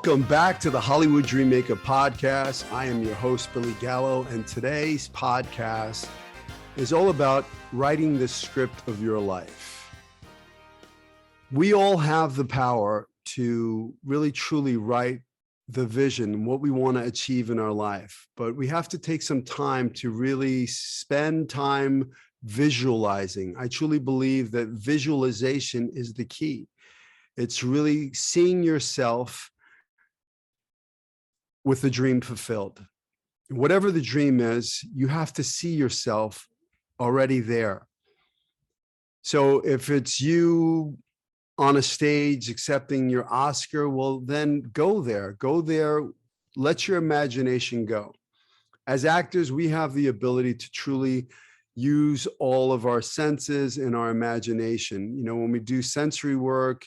Welcome back to the Hollywood Dreammaker podcast. I am your host, Billy Gallo, and today's podcast is all about writing the script of your life. We all have the power to really truly write the vision, what we want to achieve in our life, but we have to take some time to really spend time visualizing. I truly believe that visualization is the key. It's really seeing yourself with the dream fulfilled. Whatever the dream is, you have to see yourself already there. So if it's you on a stage accepting your Oscar, well, then go there, let your imagination go. As actors, we have the ability to truly use all of our senses and our imagination. You know, when we do sensory work,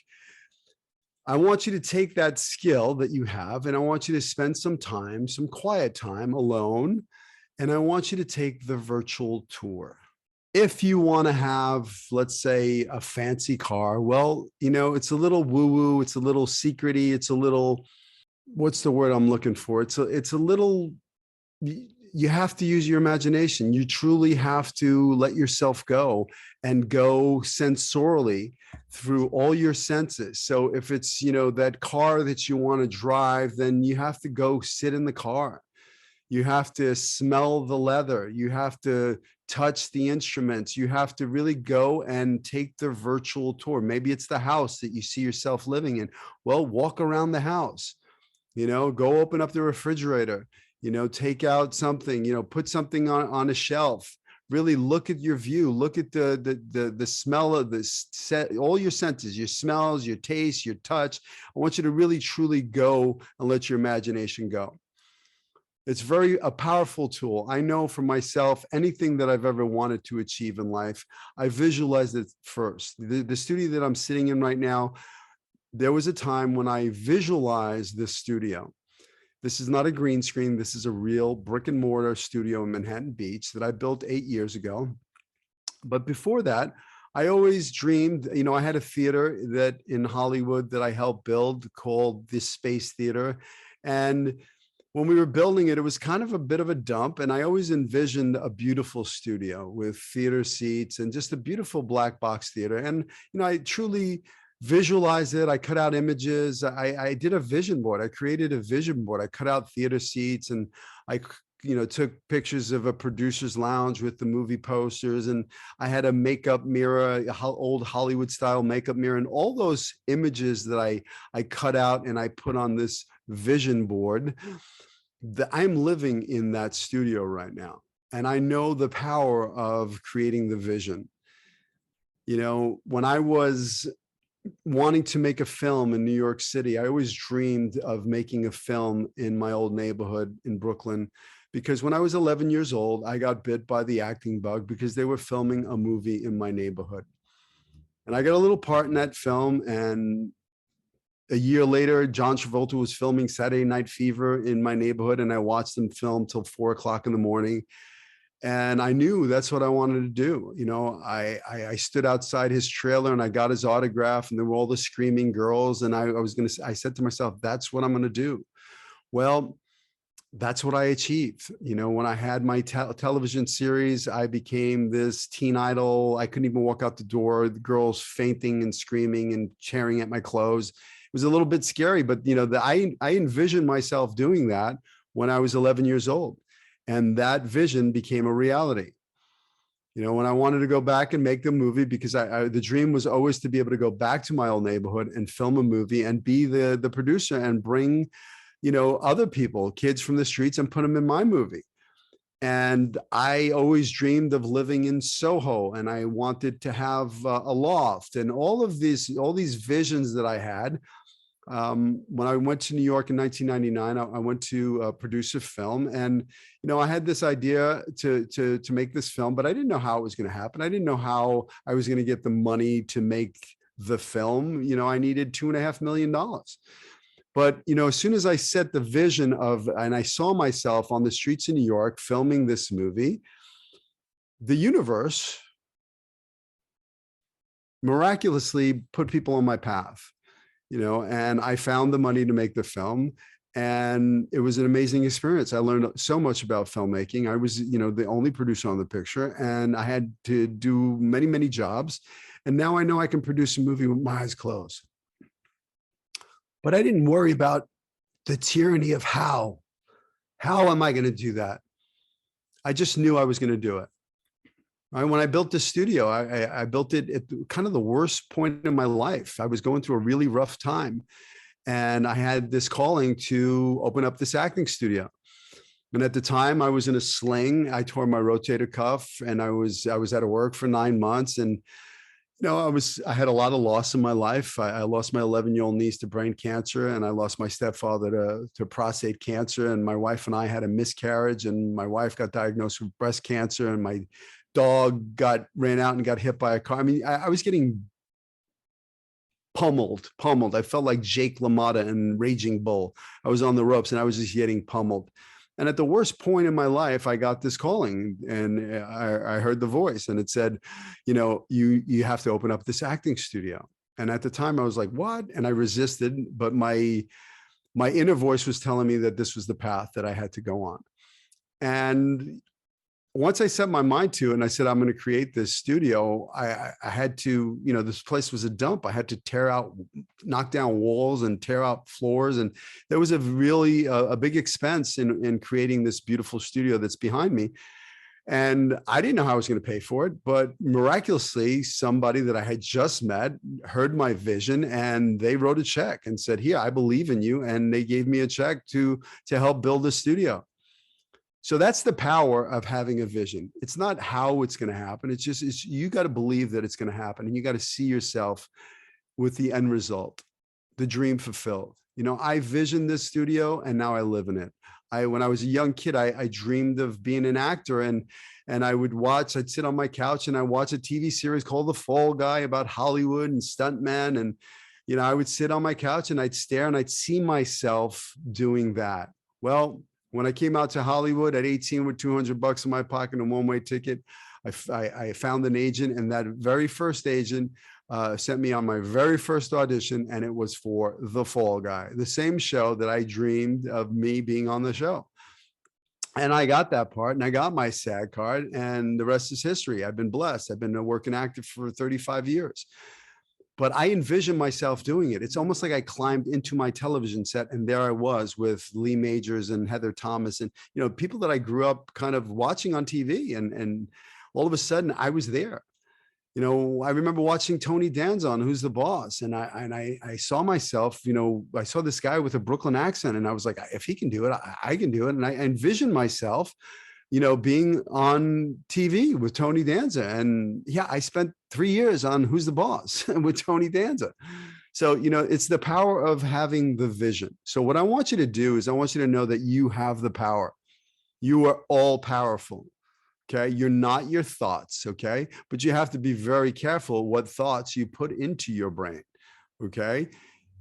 I want you to take that skill that you have, and I want you to spend some time, some quiet time alone, and I want you to take the virtual tour. If you want to have, let's say, a fancy car, well, you know, it's a little woo-woo, it's a little secrety, it's a little, what's the word I'm looking for? It's a little, you have to use your imagination. You truly have to let yourself go and go sensorially through all your senses. So if it's, you know, that car that you want to drive, then you have to go sit in the car. You have to smell the leather. You have to touch the instruments. You have to really go and take the virtual tour. Maybe it's the house that you see yourself living in. Well, walk around the house, you know, go open up the refrigerator, you know, take out something, you know, put something on a shelf. Really look at your view, look at the smell of this set, all your senses, your smells, your taste, your touch. I want you to really truly go and let your imagination go. It's a powerful tool. I know for myself, anything that I've ever wanted to achieve in life, I visualized it first. The studio that I'm sitting in right now, there was a time when I visualized this studio. This is not a green screen. This is a real brick and mortar studio in Manhattan Beach that I built 8 years ago. But before that, I always dreamed, you know, I had a theater that in Hollywood that I helped build called the Space Theater. And when we were building it, it was kind of a bit of a dump. And I always envisioned a beautiful studio with theater seats and just a beautiful black box theater. And, you know, I truly visualize it. I cut out images. I did a vision board. I created a vision board. I cut out theater seats, and I, you know, took pictures of a producer's lounge with the movie posters. And I had a makeup mirror, old Hollywood style makeup mirror, and all those images that I cut out and I put on this vision board. I'm living in that studio right now. And I know the power of creating the vision. You know, when I was wanting to make a film in New York City, I always dreamed of making a film in my old neighborhood in Brooklyn, because when I was 11 years old, I got bit by the acting bug because they were filming a movie in my neighborhood. And I got a little part in that film. And a year later, John Travolta was filming Saturday Night Fever in my neighborhood, and I watched them film till 4 o'clock in the morning. And I knew that's what I wanted to do. You know, I stood outside his trailer and I got his autograph, and there were all the screaming girls. And I said to myself, that's what I'm going to do. Well, that's what I achieved. You know, when I had my television series, I became this teen idol. I couldn't even walk out the door. The girls fainting and screaming and tearing at my clothes. It was a little bit scary, but you know, I envisioned myself doing that when I was 11 years old. And that vision became a reality. You know, when I wanted to go back and make the movie, because the dream was always to be able to go back to my old neighborhood and film a movie and be the producer and bring, you know, other people, kids from the streets, and put them in my movie. And I always dreamed of living in Soho, and I wanted to have a loft, and all these visions that I had. When I went to New York in 1999, I went to produce a film, and you know, I had this idea to make this film, but I didn't know how it was going to happen. I didn't know how I was going to get the money to make the film. You know, I needed $2.5 million. But you know, as soon as I set the vision and I saw myself on the streets of New York filming this movie, the universe miraculously put people on my path. and I found the money to make the film. And it was an amazing experience. I learned so much about filmmaking. I was, the only producer on the picture, and I had to do many, many jobs. And now I know I can produce a movie with my eyes closed. But I didn't worry about the tyranny of how. How am I going to do that? I just knew I was going to do it. When I built the studio, I built it at kind of the worst point in my life. I was going through a really rough time, and I had this calling to open up this acting studio. And at the time, I was in a sling. I tore my rotator cuff, and I was out of work for 9 months. And I had a lot of loss in my life. I lost my 11-year-old niece to brain cancer, and I lost my stepfather to prostate cancer. And my wife and I had a miscarriage, and my wife got diagnosed with breast cancer, and my dog ran out and got hit by a car. I mean, I was getting pummeled. I felt like Jake LaMotta in Raging Bull. I was on the ropes, and I was just getting pummeled. And at the worst point in my life, I got this calling, and I heard the voice, and it said, you have to open up this acting studio. And at the time I was like, what? And I resisted, but my inner voice was telling me that this was the path that I had to go on. And once I set my mind to it and I said, I'm going to create this studio, I had to, this place was a dump. I had to knock down walls and tear out floors. And there was a really a big expense in creating this beautiful studio that's behind me. And I didn't know how I was going to pay for it, but miraculously, somebody that I had just met heard my vision, and they wrote a check and said, here, I believe in you. And they gave me a check to help build the studio. So that's the power of having a vision. It's not how it's going to happen. It's you got to believe that it's going to happen, and you got to see yourself with the end result, the dream fulfilled. I visioned this studio, and now I live in it. When I was a young kid, I dreamed of being an actor, and I'd sit on my couch and I watch a TV series called The Fall Guy about Hollywood and stuntmen. And, I would sit on my couch and I'd stare and I'd see myself doing that. Well, when I came out to Hollywood at 18 with $200 in my pocket and a one-way ticket, I found an agent, and that very first agent sent me on my very first audition, and it was for The Fall Guy, the same show that I dreamed of me being on the show. And I got that part, and I got my SAG card, and the rest is history. I've been blessed. I've been a working actor for 35 years. But I envisioned myself doing it. It's almost like I climbed into my television set, and there I was with Lee Majors and Heather Thomas and, people that I grew up kind of watching on TV. And all of a sudden I was there. I remember watching Tony Danza on Who's the Boss, and I saw myself, I saw this guy with a Brooklyn accent, and I was like, if he can do it, I can do it. And I envisioned myself, being on TV with Tony Danza. And yeah, I spent 3 years on Who's the Boss with Tony Danza. So, it's the power of having the vision. So what I want you to do is I want you to know that you have the power. You are all powerful. Okay. You're not your thoughts. Okay. But you have to be very careful what thoughts you put into your brain. Okay.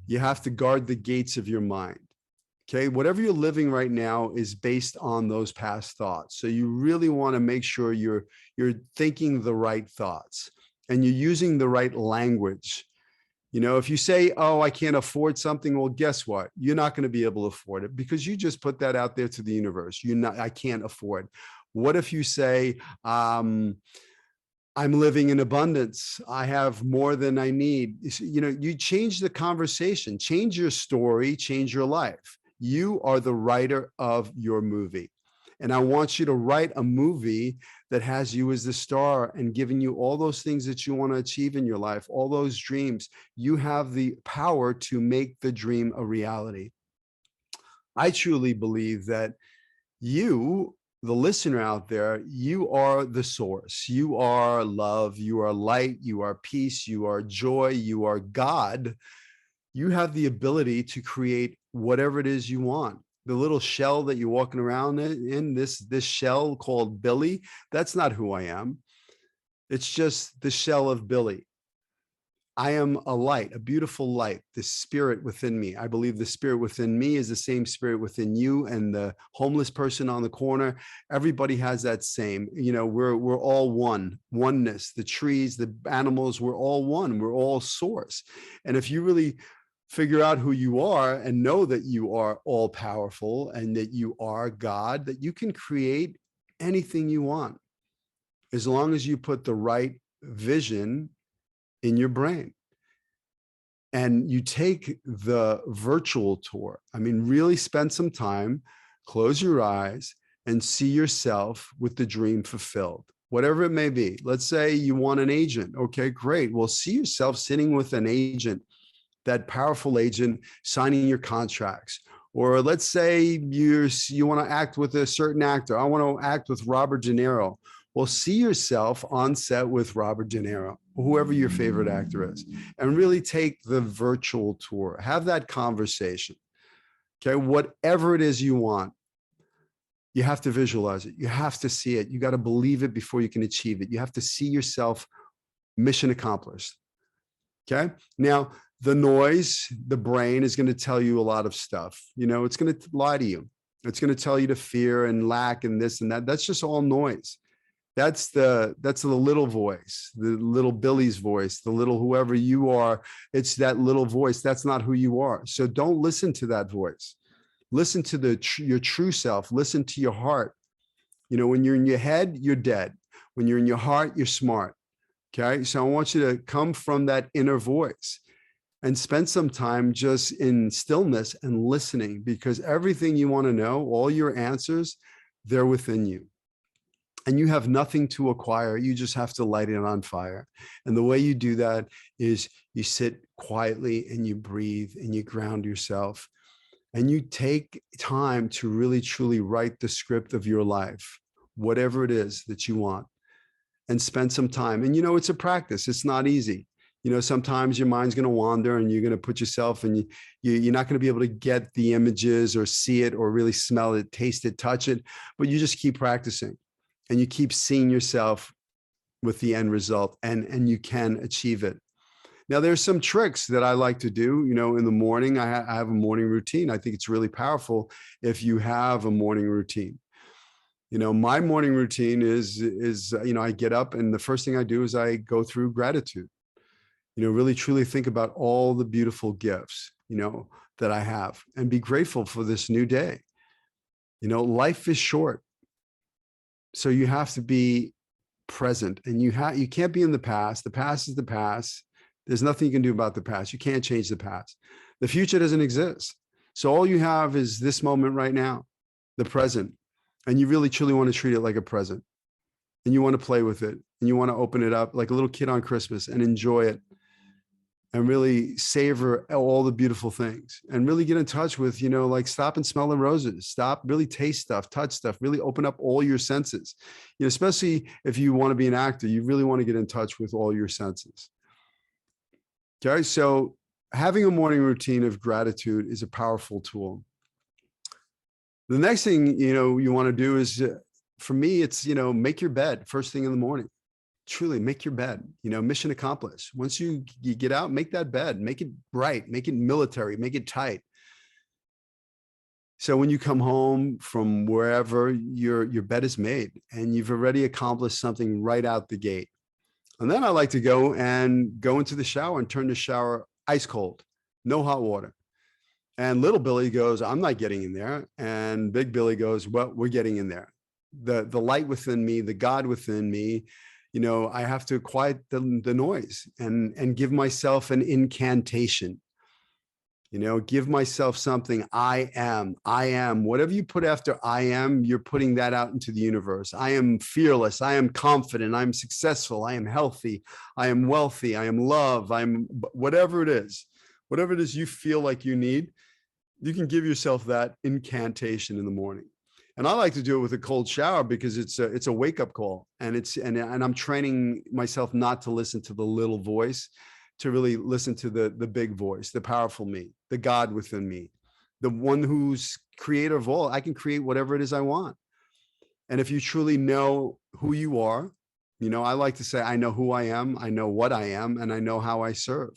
You have to guard the gates of your mind. Okay. Whatever you're living right now is based on those past thoughts. So you really want to make sure you're thinking the right thoughts and you're using the right language. If you say, oh, I can't afford something, well, guess what? You're not going to be able to afford it because you just put that out there to the universe. I can't afford. What if you say, I'm living in abundance. I have more than I need. You change the conversation, change your story, change your life. You are the writer of your movie. And I want you to write a movie that has you as the star and giving you all those things that you want to achieve in your life, all those dreams. You have the power to make the dream a reality. I truly believe that you, the listener out there, you are the source. You are love. You are light. You are peace. You are joy. You are God. You have the ability to create whatever it is you want. The little shell that you're walking around in, this shell called Billy, that's not who I am. It's just the shell of Billy. I am a light, a beautiful light, the spirit within me. I believe the spirit within me is the same spirit within you and the homeless person on the corner. Everybody has that same, we're all oneness, the trees, the animals, we're all one, we're all source. And if you really figure out who you are and know that you are all powerful and that you are God, that you can create anything you want as long as you put the right vision in your brain. And you take the virtual tour. I mean, really spend some time, close your eyes, and see yourself with the dream fulfilled, whatever it may be. Let's say you want an agent. Okay, great. Well, see yourself sitting with an agent, that powerful agent, signing your contracts. Or let's say you want to act with a certain actor. I want to act with Robert De Niro. Well, see yourself on set with Robert De Niro, whoever your favorite actor is, and really take the virtual tour. Have that conversation. Okay, whatever it is you want, you have to visualize it. You have to see it. You got to believe it before you can achieve it. You have to see yourself mission accomplished. Okay, now the noise, the brain is going to tell you a lot of stuff. It's going to lie to you. It's going to tell you to fear and lack and this and that. That's just all noise. That's the little voice, the little Billy's voice, the little whoever you are. It's that little voice. That's not who you are. So don't listen to that voice. Listen to your true self. Listen to your heart. When you're in your head, you're dead. When you're in your heart, you're smart. Okay. So I want you to come from that inner voice and spend some time just in stillness and listening, because everything you want to know, all your answers, they're within you. And you have nothing to acquire. You just have to light it on fire. And the way you do that is you sit quietly and you breathe and you ground yourself. And you take time to really, truly write the script of your life, whatever it is that you want, and spend some time. And it's a practice. It's not easy. Sometimes your mind's going to wander and you're going to put yourself and you're not going to be able to get the images or see it or really smell it, taste it, touch it, but you just keep practicing and you keep seeing yourself with the end result, and you can achieve it. Now, there's some tricks that I like to do, in the morning. I have a morning routine. I think it's really powerful if you have a morning routine. My morning routine is I get up and the first thing I do is I go through gratitude. Really truly think about all the beautiful gifts, that I have, and be grateful for this new day. Life is short. So you have to be present, and you can't be in the past. The past is the past. There's nothing you can do about the past. You can't change the past. The future doesn't exist. So all you have is this moment right now, the present. And you really truly want to treat it like a present. And you want to play with it. And you want to open it up like a little kid on Christmas and enjoy it. And really savor all the beautiful things. And really get in touch with, like stop and smell the roses. Stop, really taste stuff, touch stuff. Really open up all your senses. Especially if you want to be an actor, you really want to get in touch with all your senses. Okay, so having a morning routine of gratitude is a powerful tool. The next thing, you want to do is, for me, it's, make your bed first thing in the morning. Truly make your bed, mission accomplished. Once you get out, make that bed, make it bright, make it military, make it tight. So when you come home from wherever, your bed is made and you've already accomplished something right out the gate. And then I like to go into the shower and turn the shower ice cold, no hot water. And little Billy goes, I'm not getting in there. And big Billy goes, well, we're getting in there. The light within me, the God within me, I have to quiet the noise and give myself an incantation. Give myself something. I am, whatever you put after I am, you're putting that out into the universe. I am fearless. I am confident. I'm successful. I am healthy. I am wealthy. I am love. I'm whatever it is you feel like you need, you can give yourself that incantation in the morning. And I like to do it with a cold shower because it's a wake up call, and I'm training myself not to listen to the little voice, to really listen to the big voice, the powerful me, the God within me, the one who's creator of all. I can create whatever it is I want. And if you truly know who you are, I like to say, I know who I am, I know what I am, and I know how I serve.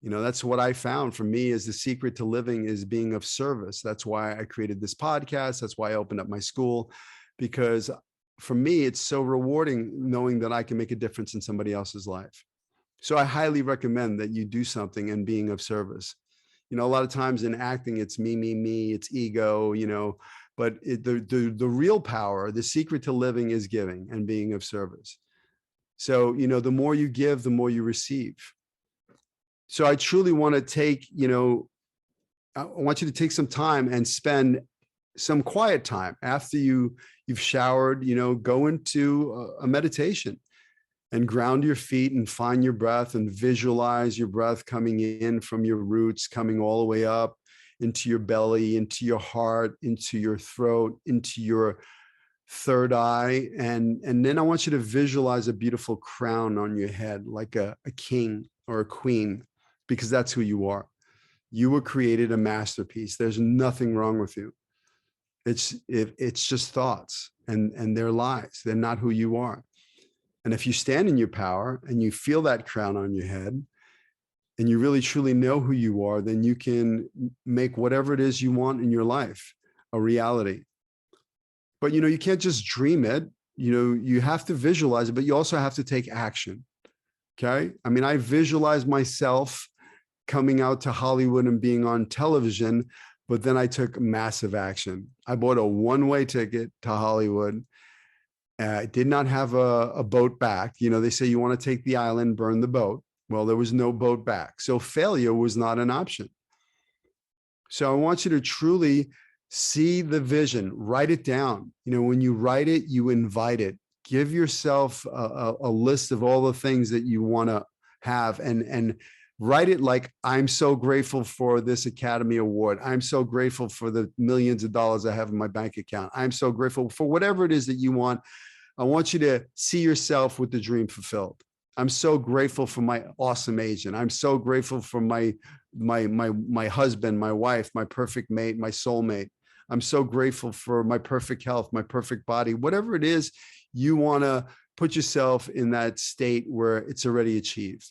That's what I found for me is the secret to living is being of service. That's why I created this podcast. That's why I opened up my school, because for me, it's so rewarding knowing that I can make a difference in somebody else's life. So I highly recommend that you do something and being of service. A lot of times in acting, it's me, it's ego, but the real power, the secret to living is giving and being of service. So, the more you give, the more you receive. So I truly want to take, I want you to take some time and spend some quiet time after you've showered, go into a meditation and ground your feet and find your breath and visualize your breath coming in from your roots, coming all the way up into your belly, into your heart, into your throat, into your third eye. And then I want you to visualize a beautiful crown on your head, like a king or a queen, because that's who you are. You were created a masterpiece. There's nothing wrong with you. It's just thoughts and they're lies. They're not who you are. And if you stand in your power and you feel that crown on your head and you really truly know who you are, then you can make whatever it is you want in your life a reality. But, you can't just dream it. You have to visualize it, but you also have to take action. Okay. I mean, I visualize myself coming out to Hollywood and being on television, but then I took massive action. I bought a one-way ticket to Hollywood. I did not have a boat back. They say you want to take the island, burn the boat. Well, there was no boat back. So failure was not an option. So I want you to truly see the vision, write it down. When you write it, you invite it. Give yourself a list of all the things that you want to have and write it like, I'm so grateful for this Academy Award. I'm so grateful for the millions of dollars I have in my bank account. I'm so grateful for whatever it is that you want. I want you to see yourself with the dream fulfilled. I'm so grateful for my awesome agent. I'm so grateful for my husband, my wife, my perfect mate, my soulmate. I'm so grateful for my perfect health, my perfect body, whatever it is, you want to put yourself in that state where it's already achieved.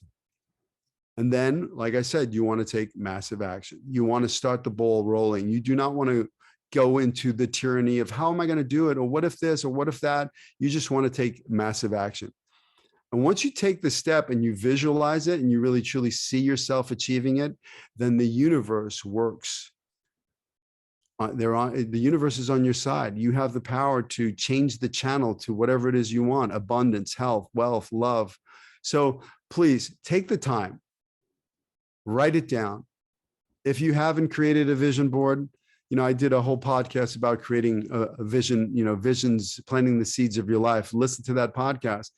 And then, like I said, you want to take massive action. You want to start the ball rolling. You do not want to go into the tyranny of how am I going to do it? Or what if this or what if that? You just want to take massive action. And once you take the step and you visualize it and you really truly see yourself achieving it, then the universe works. The universe is on your side. You have the power to change the channel to whatever it is you want: abundance, health, wealth, love. So please take the time, write it down. If you haven't created a vision board, I did a whole podcast about creating a vision, visions, planting the seeds of your life. Listen to that podcast.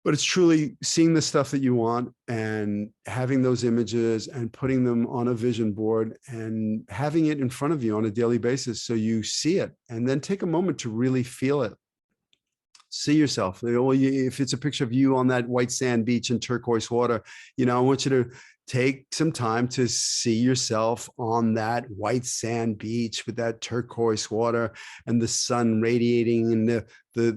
But it's truly seeing the stuff that you want and having those images and putting them on a vision board and having it in front of you on a daily basis so you see it, and then take a moment to really feel it. See yourself. If it's a picture of you on that white sand beach in turquoise water, I want you to take some time to see yourself on that white sand beach with that turquoise water and the sun radiating and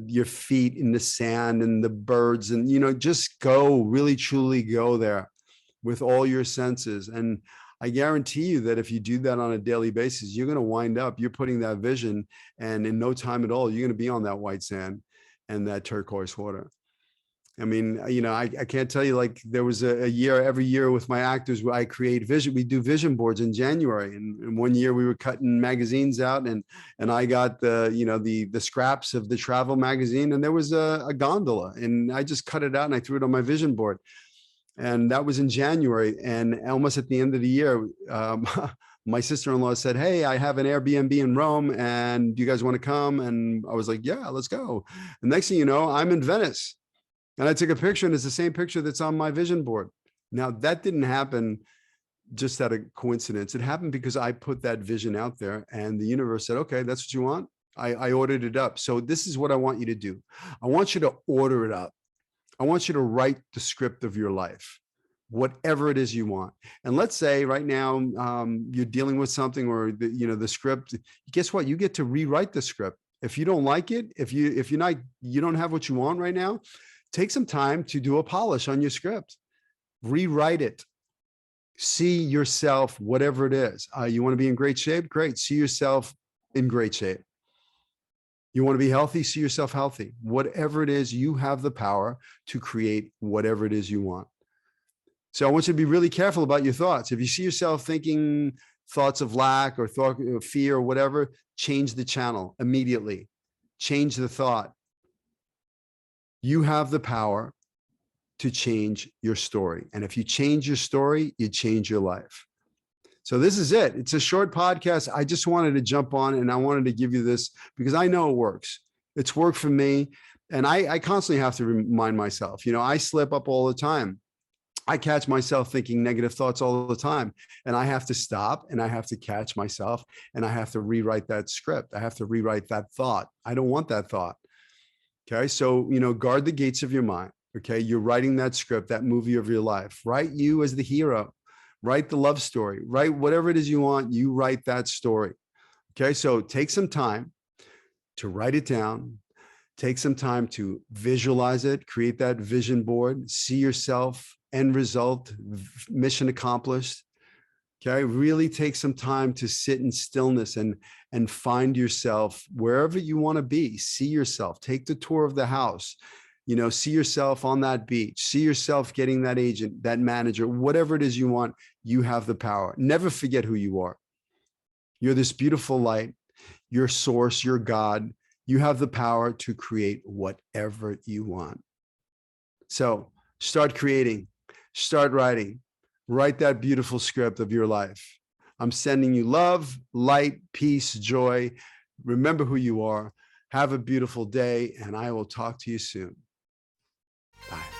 your feet in the sand and the birds, and just really truly go there with all your senses. And I guarantee you that if you do that on a daily basis, you're going to wind up, you're putting that vision, and in no time at all, you're going to be on that white sand and that turquoise water. I mean, I can't tell you, like, there was a year, every year with my actors where I create vision. We do vision boards in January. And one year we were cutting magazines out and I got the scraps of the travel magazine, and there was a gondola, and I just cut it out and I threw it on my vision board. And that was in January. And almost at the end of the year, my sister-in-law said, "Hey, I have an Airbnb in Rome, and do you guys want to come?" And I was like, "Yeah, let's go." And next thing you know, I'm in Venice. And I took a picture, and it's the same picture that's on my vision board. Now, that didn't happen just out of coincidence. It happened because I put that vision out there, and the universe said, "Okay, that's what you want." I ordered it up. So this is what I want you to do. I want you to order it up. I want you to write the script of your life, whatever it is you want. And let's say right now you're dealing with something, or the script. Guess what? You get to rewrite the script. If you don't like it, if you don't have what you want right now, take some time to do a polish on your script. Rewrite it. See yourself, whatever it is. You want to be in great shape? Great. See yourself in great shape. You want to be healthy? See yourself healthy. Whatever it is, you have the power to create whatever it is you want. So I want you to be really careful about your thoughts. If you see yourself thinking thoughts of lack or thought of fear or whatever, change the channel immediately. Change the thought. You have the power to change your story. And if you change your story, you change your life. So this is it. It's a short podcast. I just wanted to jump on and I wanted to give you this because I know it works. It's worked for me. And I constantly have to remind myself, I slip up all the time. I catch myself thinking negative thoughts all the time. And I have to stop and I have to catch myself and I have to rewrite that script. I have to rewrite that thought. I don't want that thought. Okay. So, guard the gates of your mind. Okay. You're writing that script, that movie of your life. Write you as the hero. Write the love story. Write whatever it is you want. You write that story. Okay. So take some time to write it down. Take some time to visualize it, create that vision board, see yourself, end result, mission accomplished. Okay. Really take some time to sit in stillness and find yourself wherever you want to be. See yourself, take the tour of the house, see yourself on that beach, see yourself getting that agent, that manager, whatever it is you want, you have the power. Never forget who you are. You're this beautiful light, your source, your God. You have the power to create whatever you want. So start creating, start writing, write that beautiful script of your life. I'm sending you love, light, peace, joy. Remember who you are. Have a beautiful day, and I will talk to you soon. Bye.